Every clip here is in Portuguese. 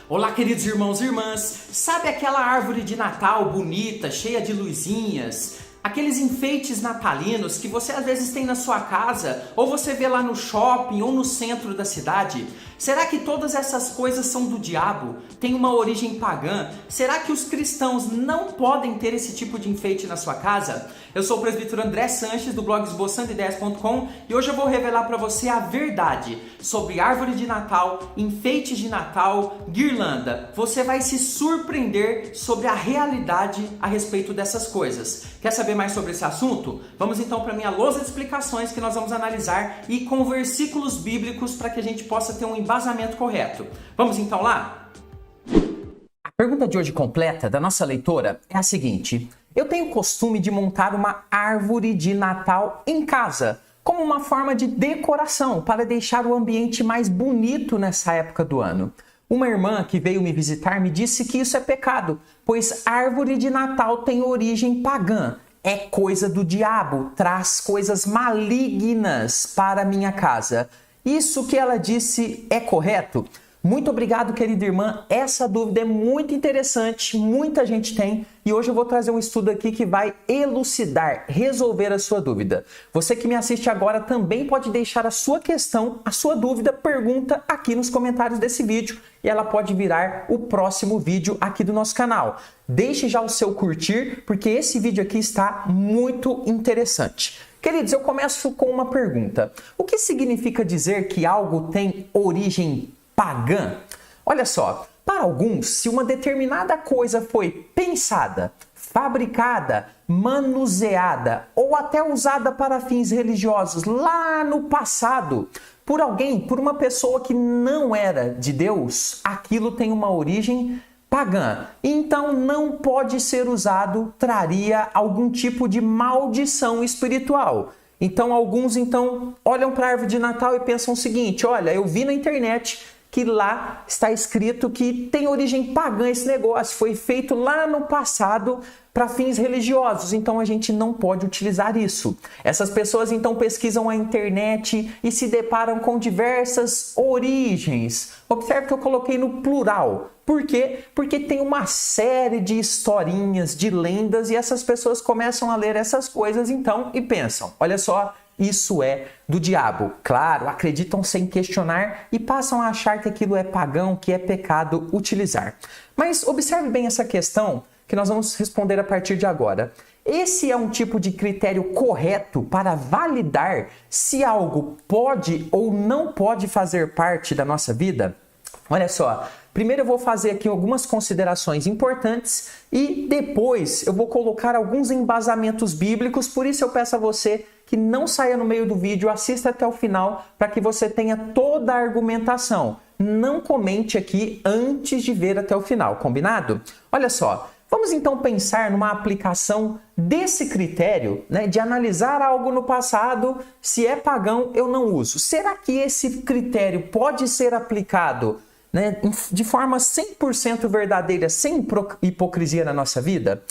Olá, queridos irmãos e irmãs. Sabe aquela árvore de Natal bonita, cheia de luzinhas? Aqueles enfeites natalinos que você às vezes tem na sua casa, ou você vê lá no shopping ou no centro da cidade? Será que todas essas coisas são do diabo? Tem uma origem pagã? Será que os cristãos não podem ter esse tipo de enfeite na sua casa? Eu sou o presbítero André Sanches, do blog esboçandoideias.com, e hoje eu vou revelar para você a verdade sobre árvore de Natal, enfeites de Natal, guirlanda. Você vai se surpreender sobre a realidade a respeito dessas coisas. Quer saber mais sobre esse assunto? Vamos então para a minha lousa de explicações que nós vamos analisar e com versículos bíblicos para que a gente possa ter um embasamento correto. Vamos então lá? A pergunta de hoje completa da nossa leitora é a seguinte: eu tenho o costume de montar uma árvore de Natal em casa, como uma forma de decoração para deixar o ambiente mais bonito nessa época do ano. Uma irmã que veio me visitar me disse que isso é pecado, pois árvore de Natal tem origem pagã. É coisa do diabo, traz coisas malignas para a minha casa. Isso que ela disse é correto? Muito obrigado, querida irmã. Essa dúvida é muito interessante, muita gente tem, e hoje eu vou trazer um estudo aqui que vai elucidar, resolver a sua dúvida. Você que me assiste agora também pode deixar a sua questão, a sua dúvida, pergunta aqui nos comentários desse vídeo, e ela pode virar o próximo vídeo aqui do nosso canal. Deixe já o seu curtir, porque esse vídeo aqui está muito interessante. Queridos, eu começo com uma pergunta. O que significa dizer que algo tem origem pagã? Olha só, para alguns, se uma determinada coisa foi pensada, fabricada, manuseada ou até usada para fins religiosos lá no passado, por alguém, por uma pessoa que não era de Deus, aquilo tem uma origem pagã. Então não pode ser usado, traria algum tipo de maldição espiritual. Então alguns olham para a árvore de Natal e pensam o seguinte: olha, eu vi na internet que lá está escrito que tem origem pagã esse negócio, foi feito lá no passado para fins religiosos, então a gente não pode utilizar isso. Essas pessoas então pesquisam a internet e se deparam com diversas origens. Observe que eu coloquei no plural. Por quê? Porque tem uma série de historinhas, de lendas, e essas pessoas começam a ler essas coisas então e pensam: olha só, isso é do diabo. Claro, acreditam sem questionar e passam a achar que aquilo é pagão, que é pecado utilizar. Mas observe bem essa questão que nós vamos responder a partir de agora. Esse é um tipo de critério correto para validar se algo pode ou não pode fazer parte da nossa vida? Olha só, primeiro eu vou fazer aqui algumas considerações importantes e depois eu vou colocar alguns embasamentos bíblicos, por isso eu peço a você que não saia no meio do vídeo, assista até o final para que você tenha toda a argumentação. Não comente aqui antes de ver até o final, combinado? Olha só, vamos então pensar numa aplicação desse critério, de analisar algo no passado, se é pagão eu não uso. Será que esse critério pode ser aplicado de forma 100% verdadeira, sem hipocrisia na nossa vida?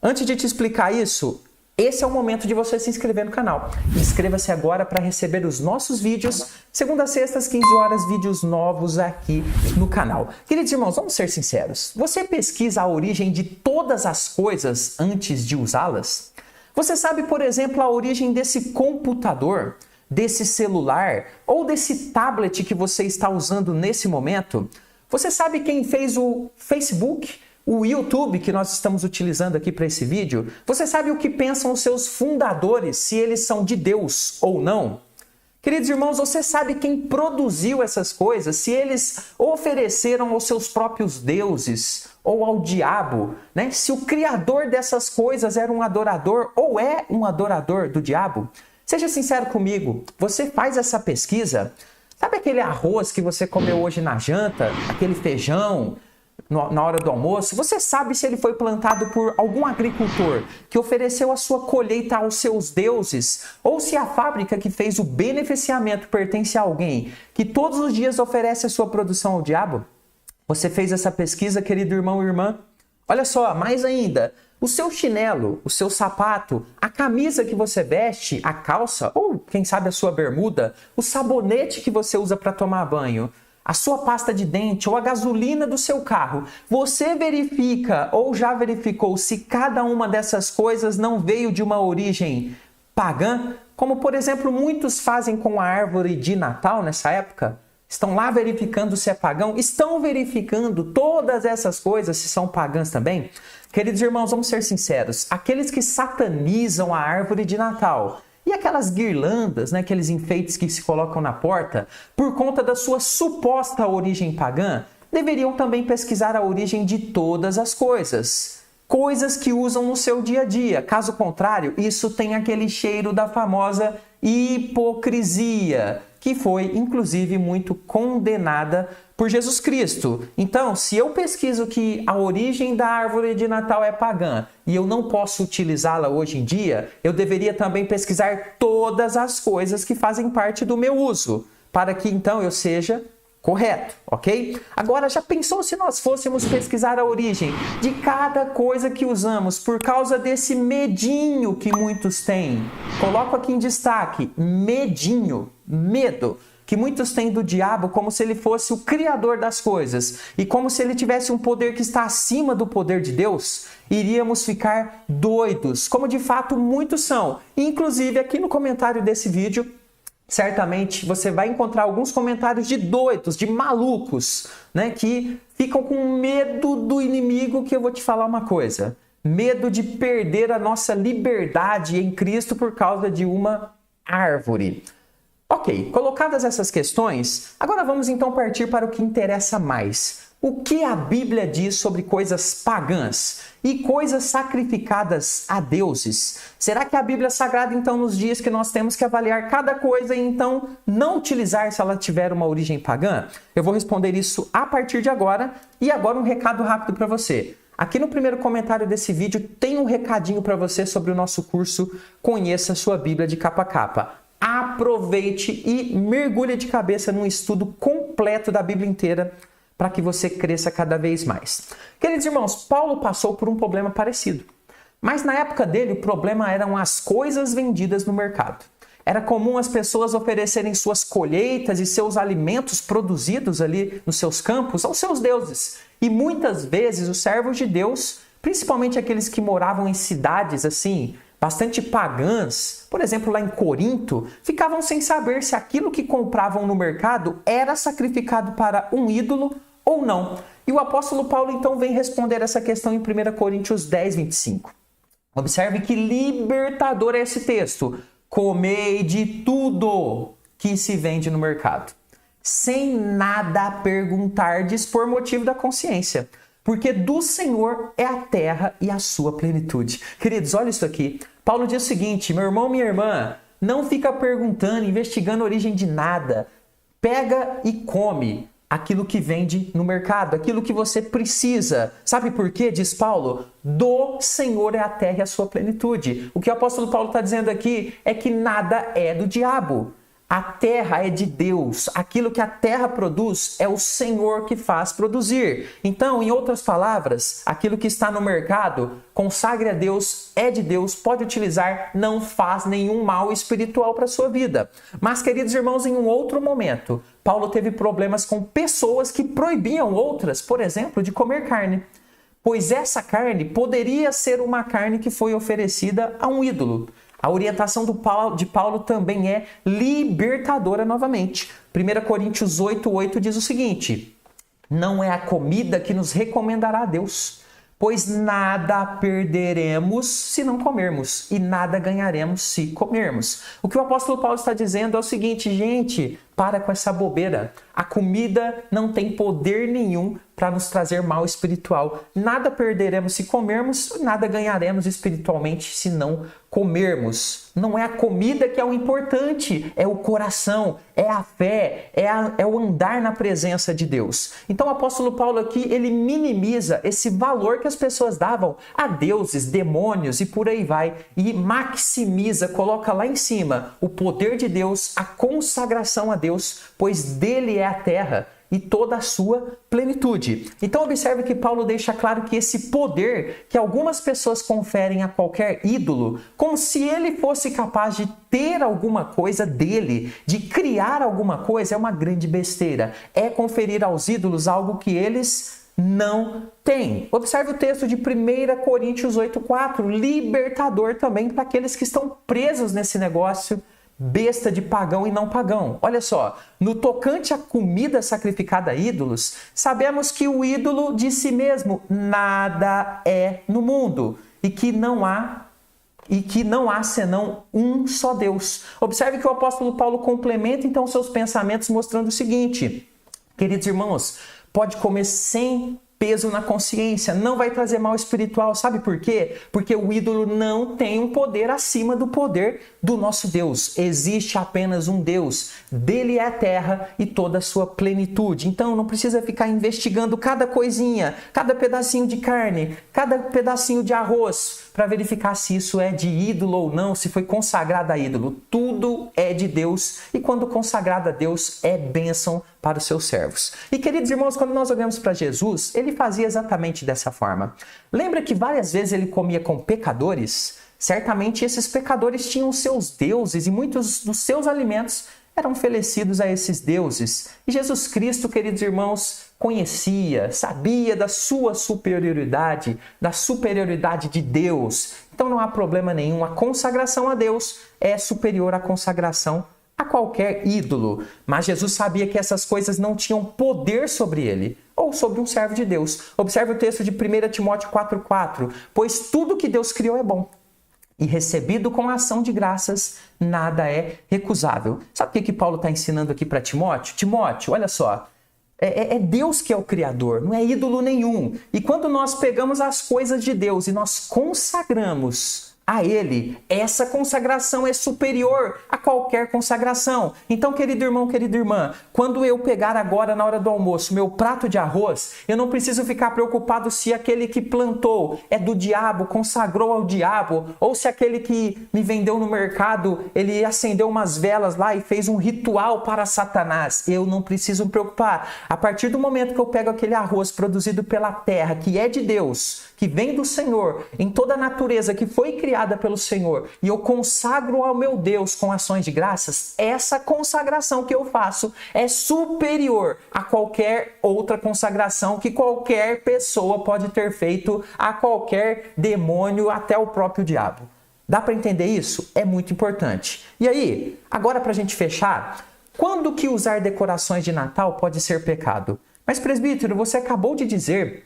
Antes de te explicar isso, esse é o momento de você se inscrever no canal. Inscreva-se agora para receber os nossos vídeos, segunda a sexta às 15 horas, vídeos novos aqui no canal. Queridos irmãos, vamos ser sinceros. Você pesquisa a origem de todas as coisas antes de usá-las? Você sabe, por exemplo, a origem desse computador, desse celular ou desse tablet que você está usando nesse momento? Você sabe quem fez o Facebook, o YouTube que nós estamos utilizando aqui para esse vídeo? Você sabe o que pensam os seus fundadores, se eles são de Deus ou não? Queridos irmãos, você sabe quem produziu essas coisas, se eles ofereceram aos seus próprios deuses ou ao diabo, Se o criador dessas coisas era um adorador ou é um adorador do diabo? Seja sincero comigo, você faz essa pesquisa? Sabe aquele arroz que você comeu hoje na janta, aquele feijão na hora do almoço? Você sabe se ele foi plantado por algum agricultor que ofereceu a sua colheita aos seus deuses? Ou se a fábrica que fez o beneficiamento pertence a alguém que todos os dias oferece a sua produção ao diabo? Você fez essa pesquisa, querido irmão e irmã? Olha só, mais ainda, o seu chinelo, o seu sapato, a camisa que você veste, a calça ou quem sabe a sua bermuda, o sabonete que você usa para tomar banho, a sua pasta de dente ou a gasolina do seu carro, você verifica ou já verificou se cada uma dessas coisas não veio de uma origem pagã? Como, por exemplo, muitos fazem com a árvore de Natal nessa época? Estão lá verificando se é pagão? Estão verificando todas essas coisas se são pagãs também? Queridos irmãos, vamos ser sinceros. Aqueles que satanizam a árvore de Natal e aquelas guirlandas, né, aqueles enfeites que se colocam na porta, por conta da sua suposta origem pagã, deveriam também pesquisar a origem de todas as coisas. Coisas que usam no seu dia a dia. Caso contrário, isso tem aquele cheiro da famosa hipocrisia, que foi, inclusive, muito condenada por Jesus Cristo. Então, se eu pesquiso que a origem da árvore de Natal é pagã e eu não posso utilizá-la hoje em dia, eu deveria também pesquisar todas as coisas que fazem parte do meu uso, para que então eu seja correto, ok? Agora, já pensou se nós fôssemos pesquisar a origem de cada coisa que usamos por causa desse medinho que muitos têm? Coloco aqui em destaque, medinho, medo, que muitos têm do diabo como se ele fosse o criador das coisas e como se ele tivesse um poder que está acima do poder de Deus. Iríamos ficar doidos, como de fato muitos são. Inclusive, aqui no comentário desse vídeo, certamente você vai encontrar alguns comentários de doidos, de malucos, né, que ficam com medo do inimigo, que eu vou te falar uma coisa. Medo de perder a nossa liberdade em Cristo por causa de uma árvore. Ok, colocadas essas questões, agora vamos então partir para o que interessa mais. O que a Bíblia diz sobre coisas pagãs e coisas sacrificadas a deuses? Será que a Bíblia Sagrada então nos diz que nós temos que avaliar cada coisa e então não utilizar se ela tiver uma origem pagã? Eu vou responder isso a partir de agora. E agora um recado rápido para você. Aqui no primeiro comentário desse vídeo tem um recadinho para você sobre o nosso curso Conheça Sua Bíblia de Capa a Capa. Aproveite e mergulhe de cabeça num estudo completo da Bíblia inteira para que você cresça cada vez mais. Queridos irmãos, Paulo passou por um problema parecido. Mas na época dele, o problema eram as coisas vendidas no mercado. Era comum as pessoas oferecerem suas colheitas e seus alimentos produzidos ali nos seus campos aos seus deuses. E muitas vezes os servos de Deus, principalmente aqueles que moravam em cidades assim, bastante pagãs, por exemplo, lá em Corinto, ficavam sem saber se aquilo que compravam no mercado era sacrificado para um ídolo ou não. E o apóstolo Paulo então vem responder essa questão em 1 Coríntios 10, 25. Observe que libertador é esse texto. Comei de tudo que se vende no mercado, sem nada perguntardes por motivo da consciência. Porque do Senhor é a terra e a sua plenitude. Queridos, olha isso aqui. Paulo diz o seguinte, meu irmão, minha irmã, não fica perguntando, investigando a origem de nada. Pega e come aquilo que vende no mercado, aquilo que você precisa. Sabe por quê? Diz Paulo, do Senhor é a terra e a sua plenitude. O que o apóstolo Paulo está dizendo aqui é que nada é do diabo. A terra é de Deus. Aquilo que a terra produz é o Senhor que faz produzir. Então, em outras palavras, aquilo que está no mercado, consagre a Deus, é de Deus, pode utilizar, não faz nenhum mal espiritual para a sua vida. Mas, queridos irmãos, em um outro momento, Paulo teve problemas com pessoas que proibiam outras, por exemplo, de comer carne. Pois essa carne poderia ser uma carne que foi oferecida a um ídolo. A orientação de Paulo também é libertadora novamente. 1 Coríntios 8:8 diz o seguinte, não é a comida que nos recomendará a Deus, pois nada perderemos se não comermos e nada ganharemos se comermos. O que o apóstolo Paulo está dizendo é o seguinte, gente, para com essa bobeira. A comida não tem poder nenhum para nos trazer mal espiritual. Nada perderemos se comermos, nada ganharemos espiritualmente se não comermos. Não é a comida que é o importante, é o coração, é a fé, é o andar na presença de Deus. Então o apóstolo Paulo aqui, ele minimiza esse valor que as pessoas davam a deuses, demônios e por aí vai, e maximiza, coloca lá em cima o poder de Deus, a consagração a Deus, pois dele é a terra e toda a sua plenitude. Então observe que Paulo deixa claro que esse poder que algumas pessoas conferem a qualquer ídolo, como se ele fosse capaz de ter alguma coisa dele, de criar alguma coisa, é uma grande besteira. É conferir aos ídolos algo que eles não têm. Observe o texto de 1 Coríntios 8,4, libertador também para aqueles que estão presos nesse negócio besta de pagão e não pagão. Olha só, no tocante à comida sacrificada a ídolos, sabemos que o ídolo de si mesmo nada é no mundo e que não há senão um só Deus. Observe que o apóstolo Paulo complementa então seus pensamentos mostrando o seguinte: queridos irmãos, pode comer sem peso na consciência, não vai trazer mal espiritual. Sabe por quê? Porque o ídolo não tem um poder acima do poder do nosso Deus. Existe apenas um Deus, dele é a terra e toda a sua plenitude. Então não precisa ficar investigando cada coisinha, cada pedacinho de carne, cada pedacinho de arroz, para verificar se isso é de ídolo ou não, se foi consagrado a ídolo. Tudo é de Deus e quando consagrado a Deus é bênção para os seus servos. E queridos irmãos, quando nós olhamos para Jesus, ele fazia exatamente dessa forma. Lembra que várias vezes ele comia com pecadores? Certamente esses pecadores tinham seus deuses e muitos dos seus alimentos eram oferecidos a esses deuses. E Jesus Cristo, queridos irmãos, conhecia, sabia da sua superioridade, da superioridade de Deus. Então não há problema nenhum, a consagração a Deus é superior à consagração a qualquer ídolo. Mas Jesus sabia que essas coisas não tinham poder sobre ele ou sobre um servo de Deus. Observe o texto de 1 Timóteo 4,4. Pois tudo que Deus criou é bom, e recebido com ação de graças, nada é recusável. Sabe o que Paulo está ensinando aqui para Timóteo? Timóteo, olha só, é Deus que é o Criador, não é ídolo nenhum. E quando nós pegamos as coisas de Deus e nós consagramos a Ele, essa consagração é superior a qualquer consagração. Então, querido irmão, querida irmã, quando eu pegar agora na hora do almoço meu prato de arroz, eu não preciso ficar preocupado se aquele que plantou é do diabo, consagrou ao diabo, ou se aquele que me vendeu no mercado, ele acendeu umas velas lá e fez um ritual para Satanás. Eu não preciso me preocupar. A partir do momento que eu pego aquele arroz produzido pela terra, que é de Deus, que vem do Senhor, em toda a natureza que foi criada pelo Senhor, e eu consagro ao meu Deus com ações de graças, essa consagração que eu faço é superior a qualquer outra consagração que qualquer pessoa pode ter feito a qualquer demônio, até o próprio diabo. Dá para entender isso? É muito importante. E aí, agora para a gente fechar, quando que usar decorações de Natal pode ser pecado? Mas presbítero, você acabou de dizer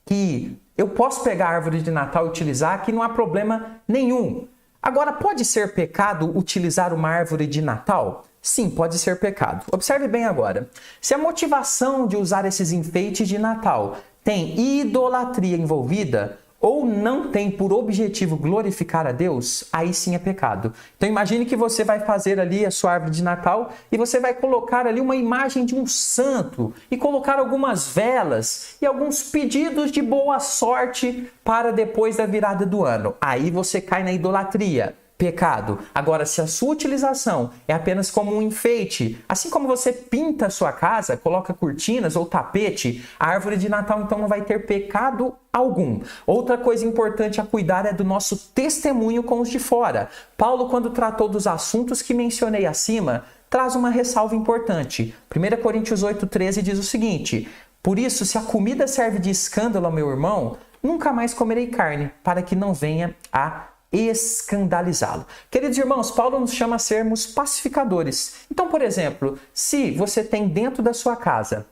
que eu posso pegar a árvore de Natal e utilizar, que não há problema nenhum. Agora, pode ser pecado utilizar uma árvore de Natal? Sim, pode ser pecado. Observe bem agora. Se a motivação de usar esses enfeites de Natal tem idolatria envolvida, ou não tem por objetivo glorificar a Deus, aí sim é pecado. Então imagine que você vai fazer ali a sua árvore de Natal e você vai colocar ali uma imagem de um santo e colocar algumas velas e alguns pedidos de boa sorte para depois da virada do ano. Aí você cai na idolatria. Pecado. Agora, se a sua utilização é apenas como um enfeite, assim como você pinta a sua casa, coloca cortinas ou tapete, a árvore de Natal então não vai ter pecado algum. Outra coisa importante a cuidar é do nosso testemunho com os de fora. Paulo, quando tratou dos assuntos que mencionei acima, traz uma ressalva importante. 1 Coríntios 8,13 diz o seguinte: por isso, se a comida serve de escândalo ao meu irmão, nunca mais comerei carne, para que não venha a escandalizá-lo. Queridos irmãos, Paulo nos chama a sermos pacificadores. Então, por exemplo, se você tem dentro da sua casa,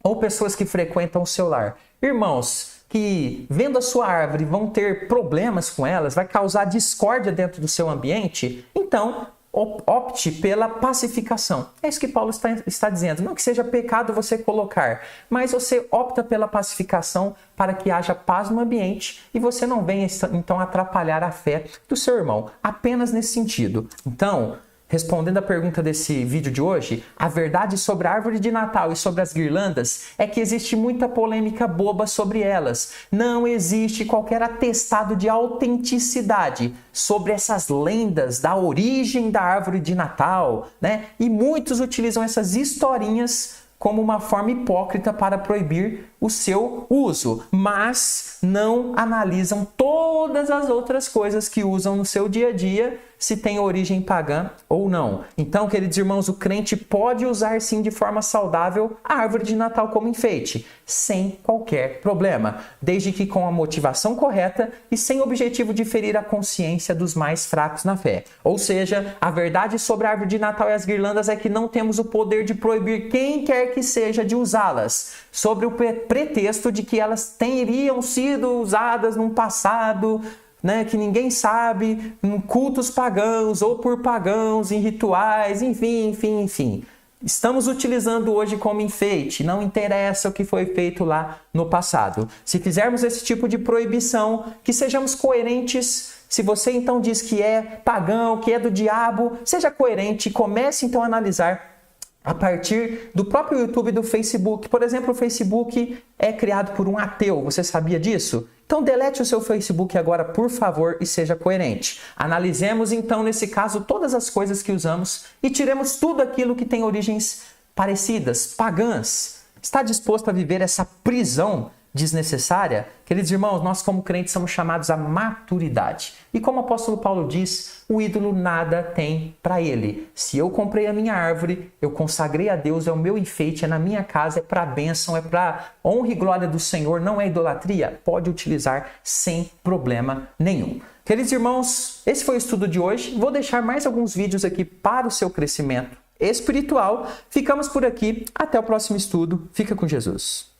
ou pessoas que frequentam o seu lar, irmãos que, vendo a sua árvore, vão ter problemas com elas, vai causar discórdia dentro do seu ambiente, então opte pela pacificação. É isso que Paulo está dizendo. Não que seja pecado você colocar, mas você opta pela pacificação para que haja paz no ambiente e você não venha então atrapalhar a fé do seu irmão. Apenas nesse sentido. Então, respondendo a pergunta desse vídeo de hoje, a verdade sobre a árvore de Natal e sobre as guirlandas é que existe muita polêmica boba sobre elas. Não existe qualquer atestado de autenticidade sobre essas lendas da origem da árvore de Natal, né? E muitos utilizam essas historinhas como uma forma hipócrita para proibir o seu uso, mas não analisam todas as outras coisas que usam no seu dia a dia, se tem origem pagã ou não. Então, queridos irmãos, o crente pode usar sim de forma saudável a árvore de Natal como enfeite, sem qualquer problema, desde que com a motivação correta e sem o objetivo de ferir a consciência dos mais fracos na fé. Ou seja, a verdade sobre a árvore de Natal e as guirlandas é que não temos o poder de proibir quem quer que seja de usá-las, sobre o pretexto de que elas teriam sido usadas num passado, que ninguém sabe, em cultos pagãos ou por pagãos, em rituais, enfim. Estamos utilizando hoje como enfeite, não interessa o que foi feito lá no passado. Se fizermos esse tipo de proibição, que sejamos coerentes. Se você então diz que é pagão, que é do diabo, seja coerente e comece então a analisar a partir do próprio YouTube e do Facebook. Por exemplo, o Facebook é criado por um ateu, você sabia disso? Então delete o seu Facebook agora, por favor, e seja coerente. Analisemos então, nesse caso, todas as coisas que usamos e tiremos tudo aquilo que tem origens parecidas, pagãs. Está disposto a viver essa prisão desnecessária? Queridos irmãos, nós como crentes somos chamados à maturidade. E como o apóstolo Paulo diz, o ídolo nada tem para ele. Se eu comprei a minha árvore, eu consagrei a Deus, é o meu enfeite, é na minha casa, é para a bênção, é para honra e glória do Senhor, não é idolatria, pode utilizar sem problema nenhum. Queridos irmãos, esse foi o estudo de hoje. Vou deixar mais alguns vídeos aqui para o seu crescimento espiritual. Ficamos por aqui. Até o próximo estudo. Fica com Jesus.